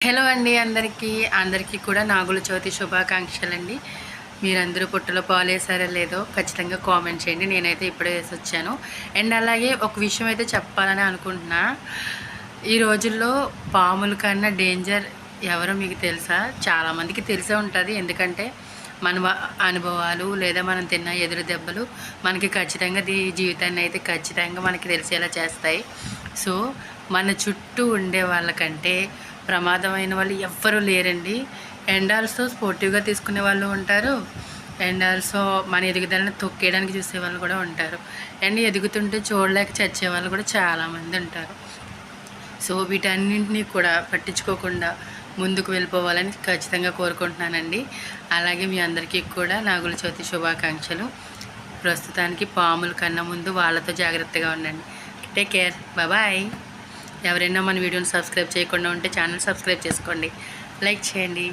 Hello అండి అందరికీ కూడా నాగుల చవితి శుభాకాంక్షలండి. మీరందరూ పుట్టలో పాలేసారో లేదో ఖచ్చితంగా కామెంట్ చేయండి. నేనైతే ఇప్పుడే వేసొచ్చాను. అండ్ అలాగే ఒక విషయం అయితే చెప్పాలని అనుకుంటున్నా. ఈ రోజుల్లో పాముల కన్నా డేంజర్ ఎవరో మీకు తెలుసా? చాలామందికి తెలిసే ఉంటుంది. ఎందుకంటే మన అనుభవాలు లేదా మనం తిన్న ఎదురు దెబ్బలు మనకి ఖచ్చితంగా జీవితాన్ని అయితే ఖచ్చితంగా మనకి తెలిసేలా చేస్తాయి. సో మన చుట్టూ ఉండే వాళ్ళకంటే ప్రమాదమైన వాళ్ళు ఎవ్వరూ లేరండి. అండ్ ఆల్సో స్పోర్టివ్గా తీసుకునే వాళ్ళు ఉంటారు. అండ్ ఆల్సో మన ఎదుగుదలను తొక్కేయడానికి చూసే వాళ్ళు కూడా ఉంటారు. అండ్ ఎదుగుతుంటే చూడలేక చచ్చే వాళ్ళు కూడా చాలామంది ఉంటారు. సో వీటన్నింటినీ కూడా పట్టించుకోకుండా ముందుకు వెళ్ళిపోవాలని ఖచ్చితంగా కోరుకుంటున్నానండి. అలాగే మీ అందరికీ కూడా నాగుల చవితి శుభాకాంక్షలు. ప్రస్తుతానికి పాముల కన్నా ముందు వాళ్ళతో జాగ్రత్తగా ఉండండి. Take care, bye. ఎవరైనా మన వీడియోని సబ్స్క్రైబ్ చేయకుండా ఉంటే ఛానల్ సబ్స్క్రైబ్ చేసుకోండి, లైక్ చేయండి.